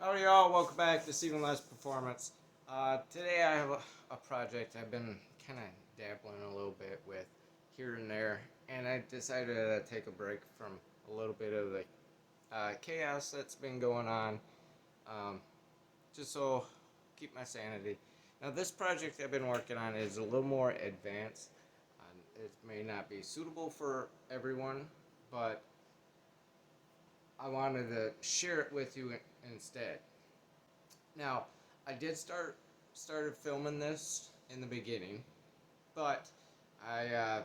Howdy y'all, welcome back to Steven Less Performance. Today I have a project I've been kind of dabbling a little bit with here and there, and I decided to take a break from a little bit of the chaos that's been going on, just so keep my sanity. Now this project I've been working on is a little more advanced. It may not be suitable for everyone, but I wanted to share it with you instead. Now, I did started filming this in the beginning, but I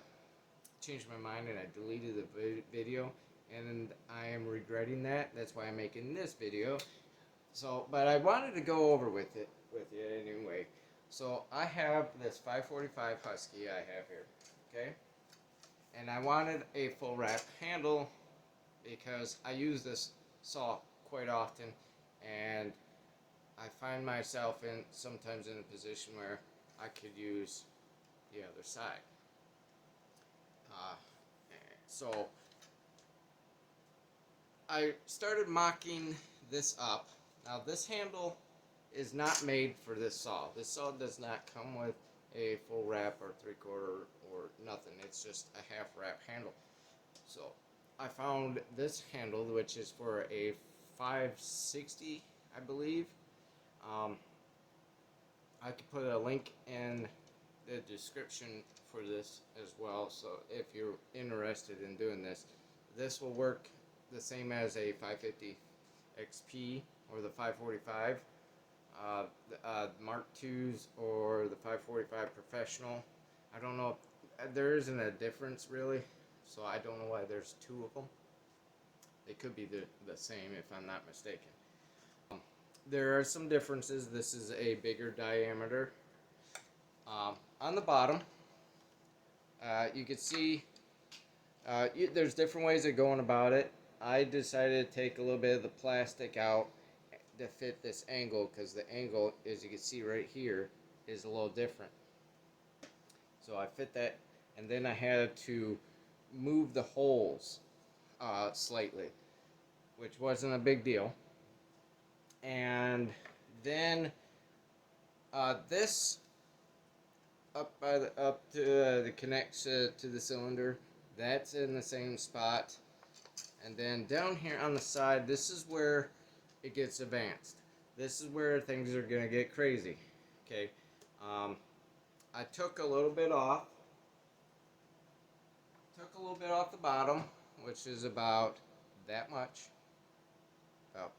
changed my mind and I deleted the video, and I am regretting that. That's why I'm making this video. So, but I wanted to go over with you anyway. So I have this 545 Husky I have here, okay, and I wanted a full wrap handle because I use this saw quite often, and I find myself sometimes in a position where I could use the other side. So I started mocking this up. Now this handle is not made for this saw. This saw does not come with a full wrap or 3/4 or nothing. It's just a half wrap handle. So I found this handle, which is for a 560, I believe. I could put a link in the description for this as well, so if you're interested in doing this, this will work the same as a 550 XP or the 545, the Mark IIs or the 545 Professional. I don't know if there isn't a difference really, so I don't know why there's two of them. They could be the same if I'm not mistaken. There are some differences. This is a bigger diameter. On the bottom, you can see there's different ways of going about it. I decided to take a little bit of the plastic out to fit this angle, because the angle, as you can see right here, is a little different. So I fit that, and then I had to move the holes slightly, which wasn't a big deal. And then this up to the connects to the cylinder, that's in the same spot. And then down here on the side, this is where it gets advanced. This is where things are gonna get crazy. Okay, I took a little bit off. Took a little bit off the bottom, which is about that much.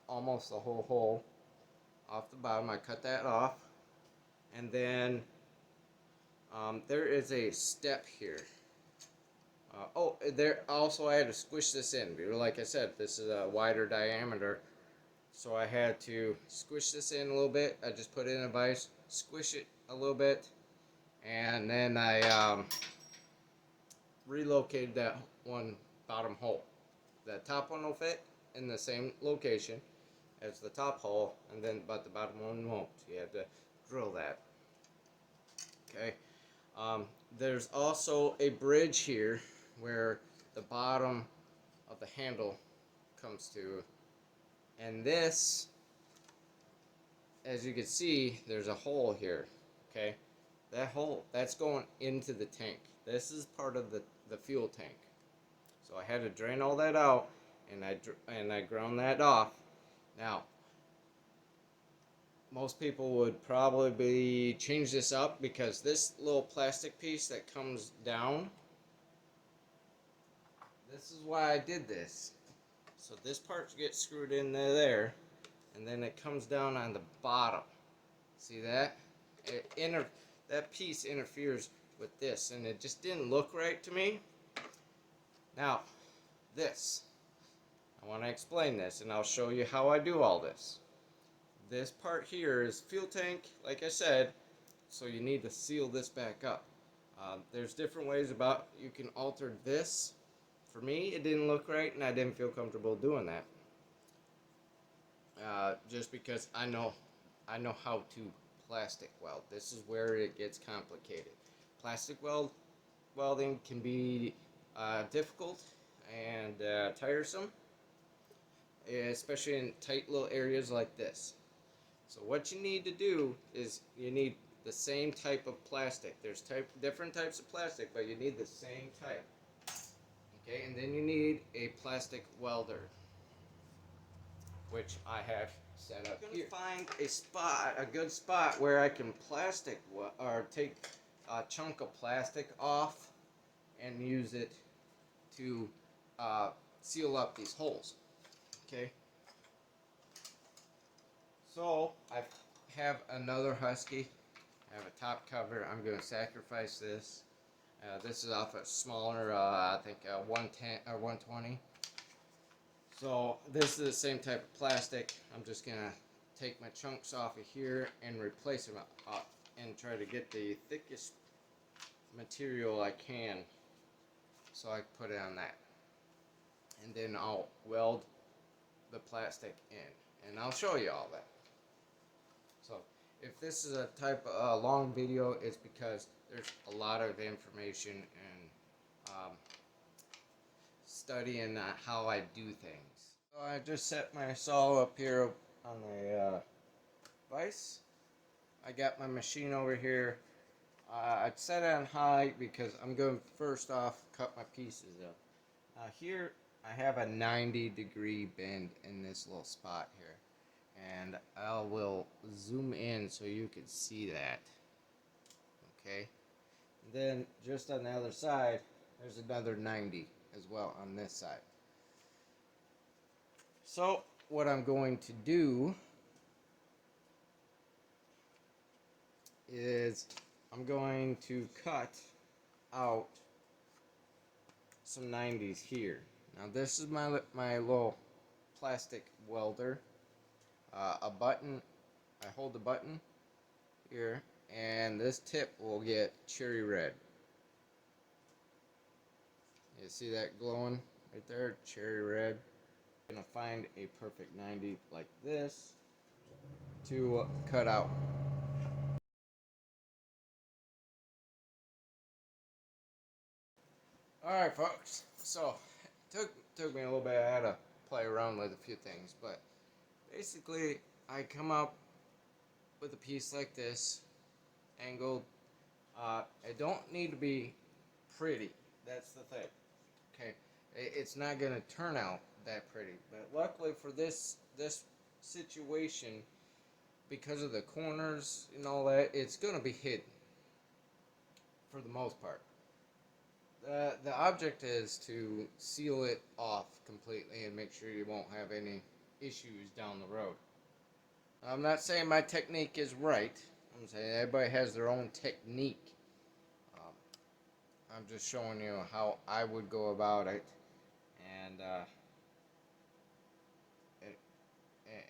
Almost the whole hole off the bottom. I cut that off, and then there is a step here. There also I had to squish this in. Like I said, this is a wider diameter, so I had to squish this in a little bit. I just put it in a vise, squish it a little bit, and then I relocated that one bottom hole. The top one will fit in the same location as the top hole, and then but the bottom one won't. You have to drill that. Okay. There's also a bridge here where the bottom of the handle comes to, and this, as you can see, there's a hole here. Okay, that hole, that's going into the tank. This is part of the fuel tank. So I had to drain all that out, and I ground that off. Now, most people would probably change this up, because this little plastic piece that comes down, this is why I did this. So this part gets screwed in there, and then it comes down on the bottom. See that? That piece interferes with this, and it just didn't look right to me. Now, this, I want to explain this, and I'll show you how I do all this. This part here is fuel tank, like I said, so you need to seal this back up. There's different ways about you can alter this. For me, it didn't look right, and I didn't feel comfortable doing that. Just because I know how to plastic weld. This is where it gets complicated. Plastic welding can be difficult and tiresome, especially in tight little areas like this. So what you need to do is you need the same type of plastic. There's different types of plastic, but you need the same type. Okay, and then you need a plastic welder, which I have set up here. Find a spot, a good spot where I can take a chunk of plastic off and use it to seal up these holes. Okay. So I have another Husky. I have a top cover. I'm going to sacrifice this. This is off a smaller, I think 110 or 120. So this is the same type of plastic. I'm just going to take my chunks off of here and replace them up and try to get the thickest material I can so I can put it on that. And then I'll weld the plastic in. And I'll show you all that. So if this is a type of long video, it's because there's a lot of information and studying how I do things. So I just set my saw up here on the vise. I got my machine over here. I'd set it on high because I'm going to first off cut my pieces up. Here I have a 90-degree bend in this little spot here. And I will zoom in so you can see that. Okay. And then just on the other side, there's another 90 as well on this side. So what I'm going to do is I'm going to cut out some 90s here. Now this is my little plastic welder. A button, I hold the button here, and this tip will get cherry red. You see that glowing right there, cherry red. I'm gonna find a perfect 90 like this to cut out. Alright folks, so it took me a little bit. I had to play around with a few things, but basically I come up with a piece like this, angled. It don't need to be pretty, that's the thing. Okay, it's not gonna turn out that pretty, but luckily for this situation, because of the corners and all that, it's gonna be hidden for the most part. The object is to seal it off completely and make sure you won't have any issues down the road. I'm not saying my technique is right. I'm saying everybody has their own technique. I'm just showing you how I would go about it,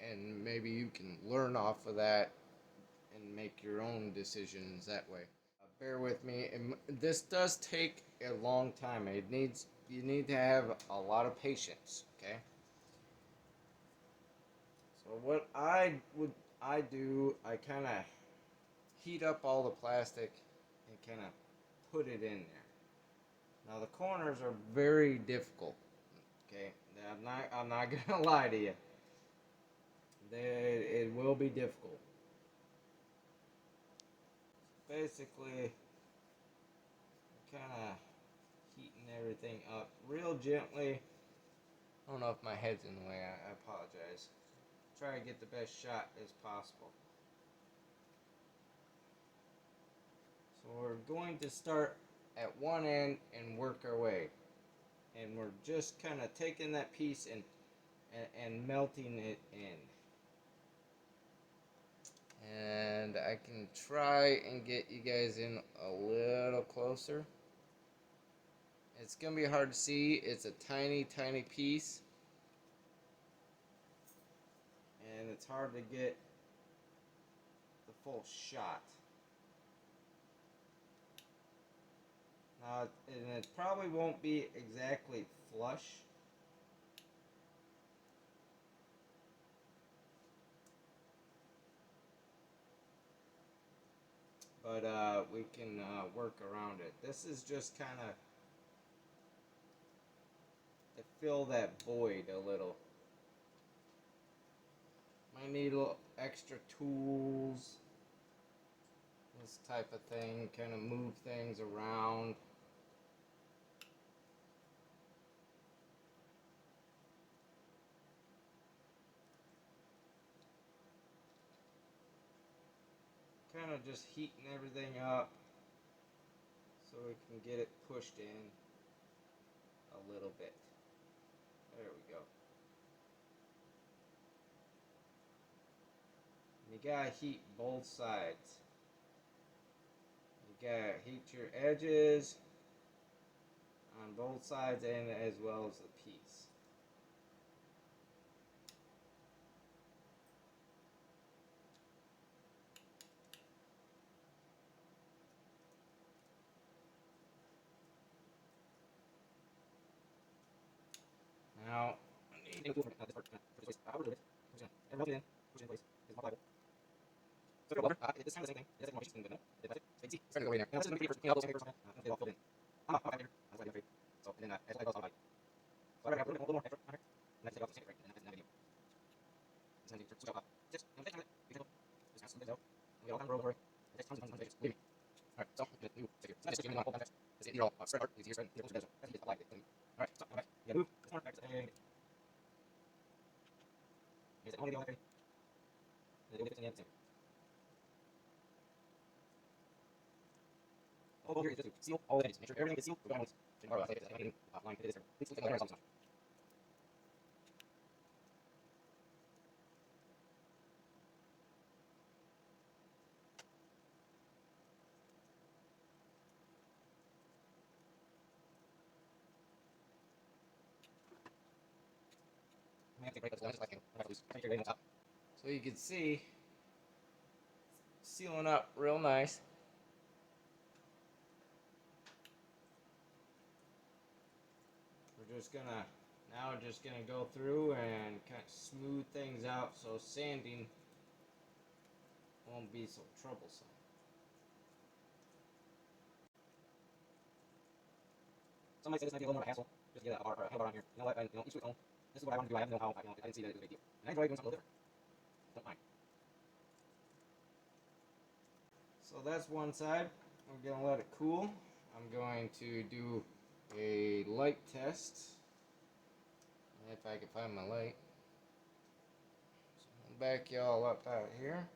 and maybe you can learn off of that and make your own decisions that way. Bear with me. This does take a long time. You need to have a lot of patience. Okay. So what I do, I kind of heat up all the plastic and kind of put it in there. Now the corners are very difficult. Okay, I'm not gonna lie to you. It will be difficult. Basically, kind of heating everything up real gently. I don't know if my head's in the way. I apologize. Try to get the best shot as possible. So we're going to start at one end and work our way. And we're just kind of taking that piece and melting it in. And I can try and get you guys in a little closer. It's going to be hard to see. It's a tiny, tiny piece. And it's hard to get the full shot. Now, and it probably won't be exactly flush. But we can work around it. This is just kind of to fill that void a little. I need a little extra tools, this type of thing, kind of move things around. Kind of just heating everything up so we can get it pushed in a little bit. There we go. You gotta heat both sides. You gotta heat your edges on both sides and as well as the piece. Now, I need to push this part, push this out a little bit. Push it in. And rub it in. Push it in place. It's more pliable. So if you're over, it's kind of the same thing. It doesn't more pieces in the middle. It's like, so you see, it's starting to go in there. And I'm just going to clean out those papers. It'll get all filled in. I'm not afraid. That's why I'm afraid. So, and then, as well as all the body. So I gotta have a little more extra on here. And I just take off the sandpaper, and then that's the video. Just need to switch out. Just, you know, take a minute. Be careful. Just kind of smooth things out. And we get all kind of roll over it. It takes tons and tons of pages. Believe me. Alright, so, I'm going to take your, so I'm just giving you a whole bunch of that's it. You're all spread apart. Easier spread. You're closer to the that's easy to apply it. Alright, so, okay. You gotta move this corner back to the egg. Here's it. Only video on that tree. And then we'll get it in the end. All goal here is just to seal all the edges. Make sure everything is sealed. We're going to borrow that. I think line it is there. Please take the layers off. So you can see, sealing up real nice. We're just gonna go through and kind of smooth things out so sanding won't be so troublesome. Some might say this might be a little more of a hassle, just to get a bar or a handlebar on here. You know what? Each to its own. This is what I want to do. I have no how. I didn't see that it was a big deal. And I enjoy doing something a little different. Don't mind. So that's one side. We're gonna let it cool. I'm going to do a light test. If I can find my light. So I'll back y'all up out here.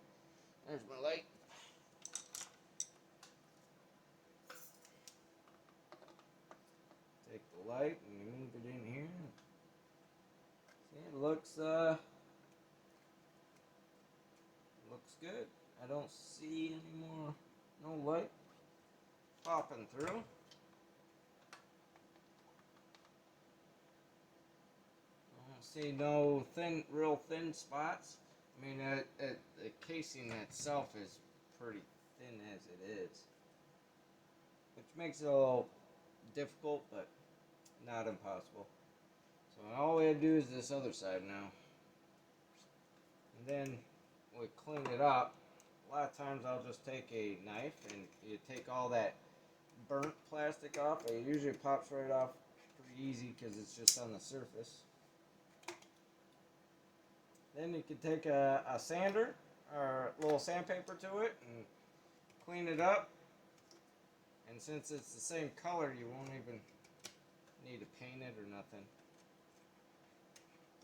There's my light. Take the light and move it in here. See, it looks good. I don't see any more, no light popping through. See no real thin spots. I mean, the casing itself is pretty thin as it is, which makes it a little difficult, but not impossible. So all we have to do is this other side now, and then we clean it up. A lot of times I'll just take a knife and you take all that burnt plastic off. It usually pops right off pretty easy because it's just on the surface. Then you can take a sander or a little sandpaper to it and clean it up. And since it's the same color, you won't even need to paint it or nothing.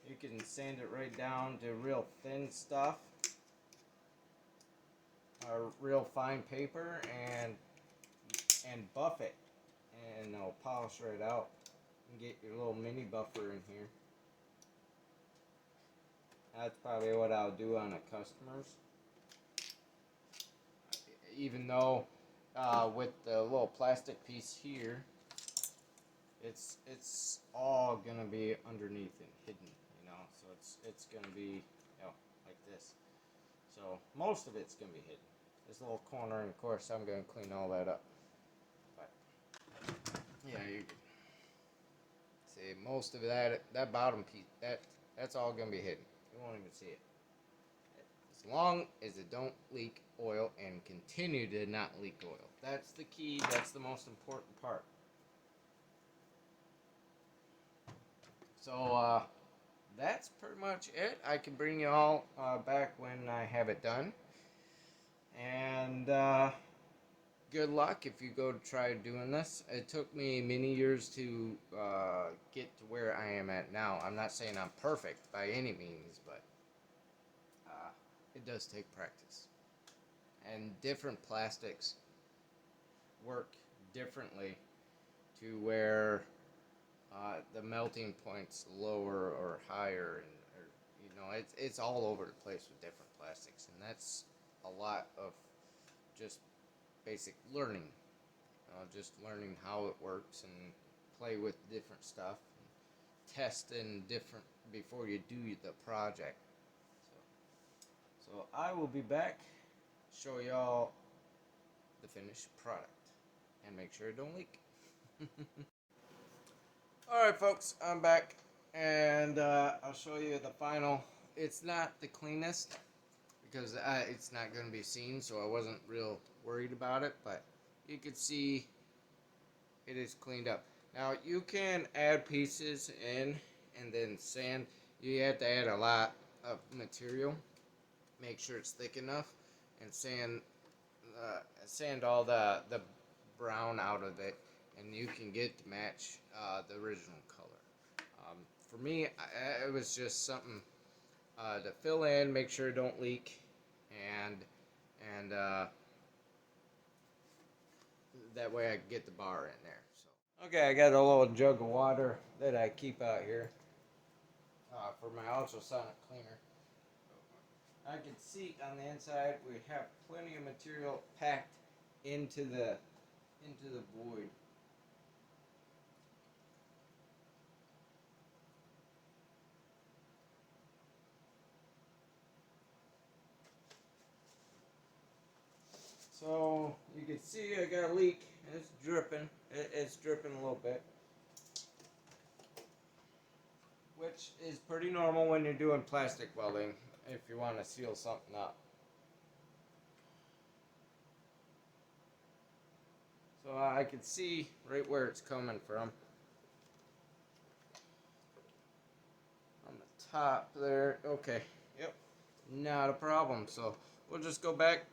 You can sand it right down to real thin stuff or real fine paper and buff it, and it'll polish right out. And get your little mini buffer in here. That's probably what I'll do on a customer's. Even though with the little plastic piece here, it's all gonna be underneath and hidden, you know. So it's gonna be, you know, like this. So most of it's gonna be hidden. This little corner, and of course I'm gonna clean all that up. But yeah, you see most of that bottom piece, that's all gonna be hidden. You won't even see it. As long as it don't leak oil and continue to not leak oil. That's the key. That's the most important part. So that's pretty much it. I can bring you all back when I have it done. And good luck if you go to try doing this. It took me many years to get to where I am at now. I'm not saying I'm perfect by any means, but it does take practice. And different plastics work differently to where the melting point's lower or higher, and or, you know, it's all over the place with different plastics, and that's a lot of just basic learning. Just learning how it works and play with different stuff, and test in different before you do the project. So I will be back, show y'all the finished product, and make sure it don't leak. Alright folks, I'm back, and I'll show you the final. It's not the cleanest, because it's not going to be seen, so I wasn't real worried about it, but you can see it is cleaned up. Now you can add pieces in and then sand. You have to add a lot of material. Make sure it's thick enough, and sand all the brown out of it, and you can get to match the original color. For me, it was just something to fill in, make sure it don't leak, and that way I can get the bar in there. So okay, I got a little jug of water that I keep out here for my ultrasonic cleaner. I can see on the inside we have plenty of material packed into the void. So you can see I got a leak. It's dripping. It's dripping a little bit, which is pretty normal when you're doing plastic welding if you want to seal something up. So I can see right where it's coming from. On the top there. Okay. Yep. Not a problem. So we'll just go back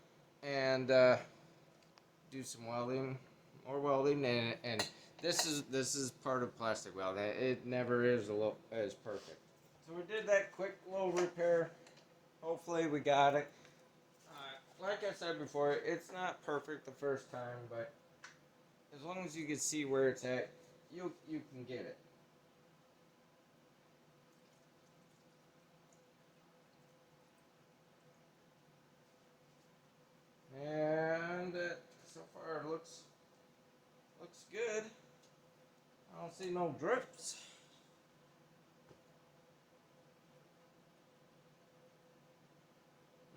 and do some welding, more welding, and this is part of plastic welding. It never is as perfect. So we did that quick little repair. Hopefully we got it. Like I said before, it's not perfect the first time, but as long as you can see where it's at, you can get it. And so far it looks good. I don't see no drips.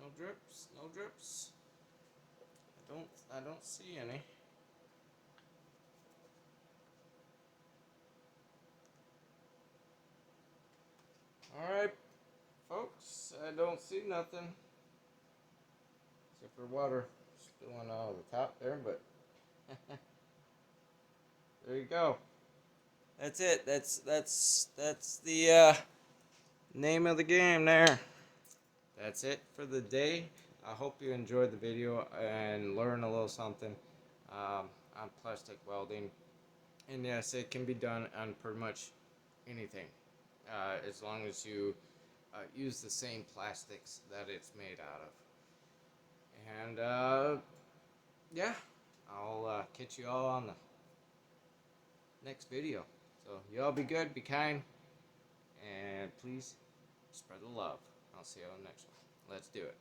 No drips, no drips. I don't see any. Alright, folks, I don't see nothing. Except for water spilling out of the top there, but there you go. That's it. That's the name of the game there. That's it for the day. I hope you enjoyed the video and learned a little something on plastic welding. And yes, it can be done on pretty much anything, as long as you use the same plastics that it's made out of. And yeah, I'll catch you all on the next video. So y'all be good, be kind, and please spread the love. I'll see you on the next one. Let's do it.